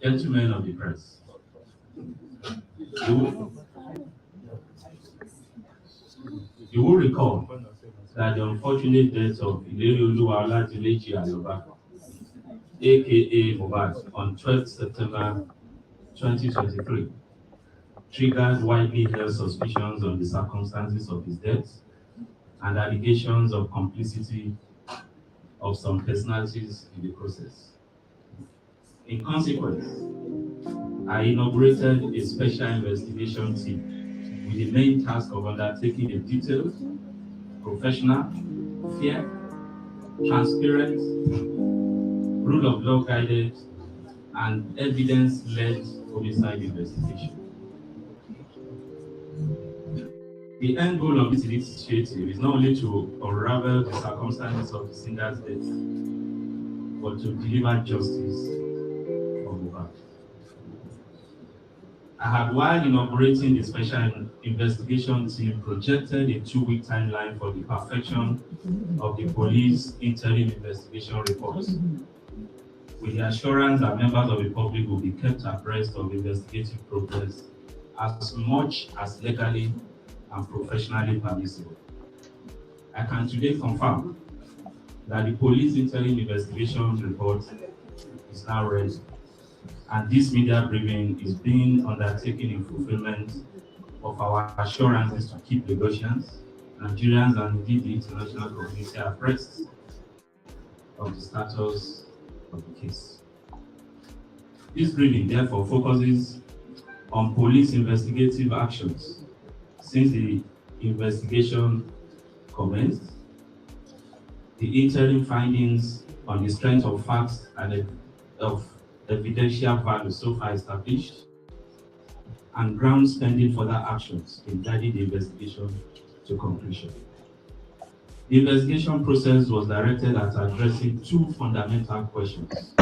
Gentlemen of the press, you, you will recall that the unfortunate death of Ilerioluwa Oladimeji Aloba, aka Mohbad, on 12th September 2023, triggered widely held suspicions on the circumstances of his death and allegations of complicity of some personalities in the process. In consequence, I inaugurated a special investigation team with the main task of undertaking a detailed, professional, fair, transparent, rule of law guided, and evidence-led homicide investigation. The end goal of this initiative is not only to unravel the circumstances of the singer's death, but to deliver justice for Mohbad. I had, while inaugurating the special investigation team, projected a 2-week timeline for the perfection of the police interim investigation report, with the assurance that members of the public will be kept abreast of investigative progress as much as legally and professionally permissible. I can today confirm that the police interim investigation report is now ready, and this media briefing is being undertaken in fulfillment of our assurances to keep Lagosians, Nigerians, and indeed the international community abreast of the status of the case. This briefing therefore focuses on police investigative actions since the investigation commenced, the interim findings on the strength of facts and of evidential value so far established, and grounds pending further actions in guiding the investigation to conclusion. The investigation process was directed at addressing 2 fundamental questions.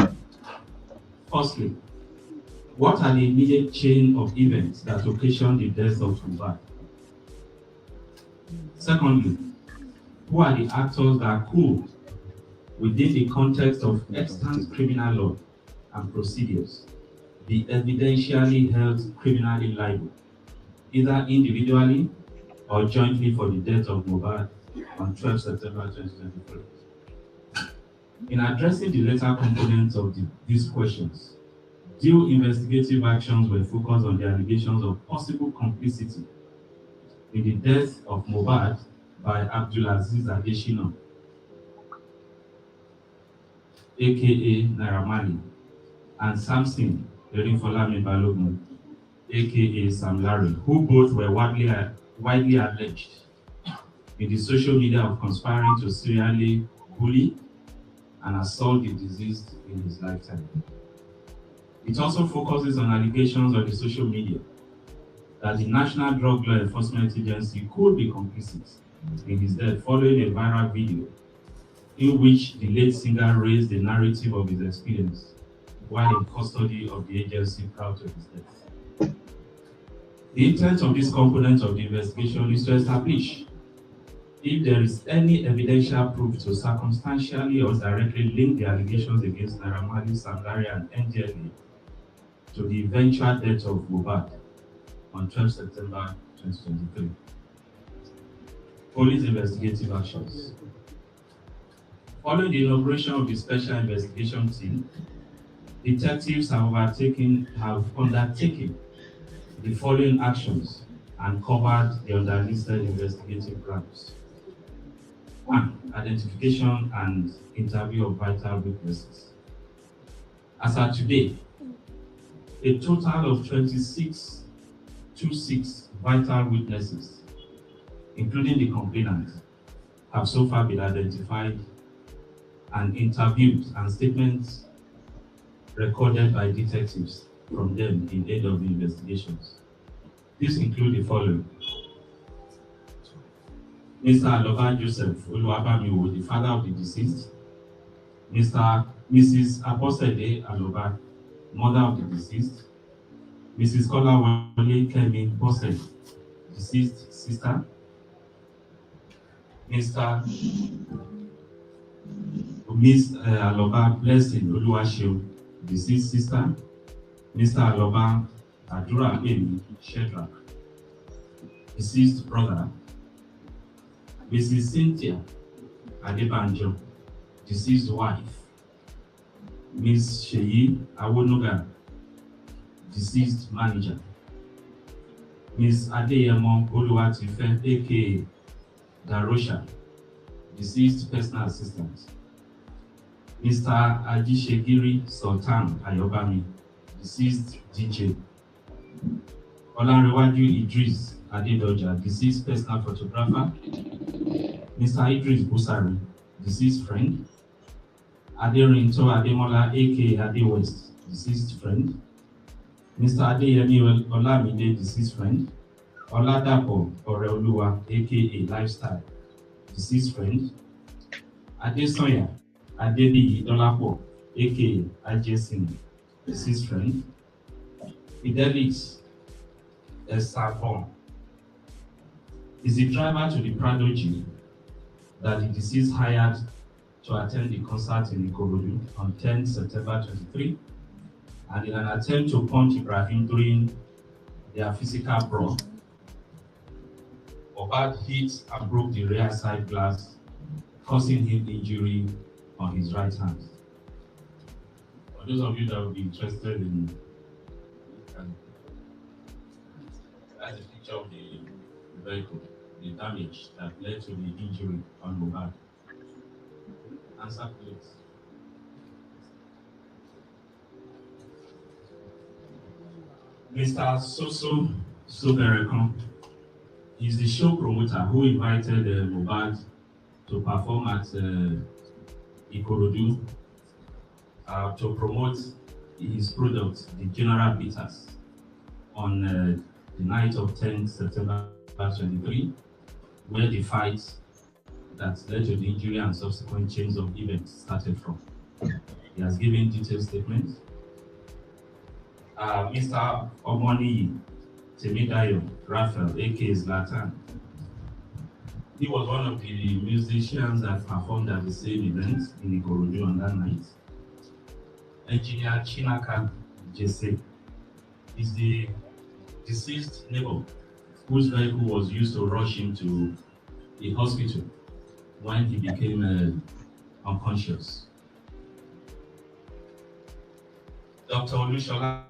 Firstly, what are the immediate chain of events that occasioned the death of Mohbad? Secondly, who are the actors that could, within the context of extant criminal law and procedures, be evidentially held criminally liable, either individually or jointly, for the death of Mohbad on 12 September 2023. In addressing the latter components of these questions, due investigative actions were focused on the allegations of possible complicity in the death of Mohbad by Abdulaziz Adeshina, aka Naira Marley, and Samson Erinfolami Balogun, aka Sam Larry, who both were widely alleged in the social media of conspiring to serially bully and assault the deceased in his lifetime. It also focuses on allegations on the social media that the National Drug Law Enforcement Agency could be complicit in his death, following a viral video in which the late singer raised the narrative of his experience while in custody of the agency prior to his death. The intent of this component of the investigation is to establish if there is any evidential proof to circumstantially or directly link the allegations against Naira Marley, Sam Larry, and NDLA to the eventual death of Mohbad on 12 September 2023. Police investigative actions. Following the inauguration of the special investigation team, detectives have undertaken the following actions and covered the underlisted investigative grounds. 1. Identification and interview of vital witnesses. As at today, a total of 26 vital witnesses, including the complainant, have so far been identified and interviewed, and statements recorded by detectives from them in aid of the investigations. These include the following: Mr. Aloba Joseph Oluwabamiwo, the father of the deceased; Mrs. Abosede Aloba, mother of the deceased; Mrs. Kolawole Kemi Bose, deceased sister; Miss Aloba Blessing Oluwashio, deceased sister, Mr. Aloba Adura Emi Shedrack, deceased brother, Mrs. Cynthia Adebanjo, deceased wife, Ms. Sheyi Awonoga, deceased manager, Ms. Adeyemo Oluwatife, aka Darosha, deceased personal assistant, Mr. Ajishegiri Sultan Ayobami, deceased DJ, Olanrewaju Idris Adedoja, deceased personal photographer, Mr. Idris Busari, deceased friend, Aderinto Ademola, aka Ade West, deceased friend, Mr. Adeyemi Olamide, deceased friend, Oladapo Oreoluwa, aka Lifestyle, deceased friend, Adesoya Adebiyi Dolapo, aka Ajesin, deceased friend, Fidelix Estafon is the driver to the Prado Jeep that the deceased hired to attend the concert in Ikorodu on 10 September 23, and in an attempt to punch Ibrahim during their physical brawl, Mohbad hit and broke the rear side glass, causing him injury on his right hand. For those of you that will be interested in, that's a picture of the vehicle, the damage that led to the injury on Mohbad. Answer please. Mr. Soso Soberekon is the show promoter who invited Mohbad to perform at Ikorodu to promote his product, the General Bitters, on the night of 10 September 23, where the fight that led to the injury and subsequent chains of events started from. He has given detailed statements. Mr. Omoni Temidayo Raphael, aka Zlatan, he was one of the musicians that performed at the same event in Ikorodu on that night. Engineer Chinaka Jesse is the deceased neighbor whose vehicle was used to rush him to the hospital when he became unconscious. Dr. Olushola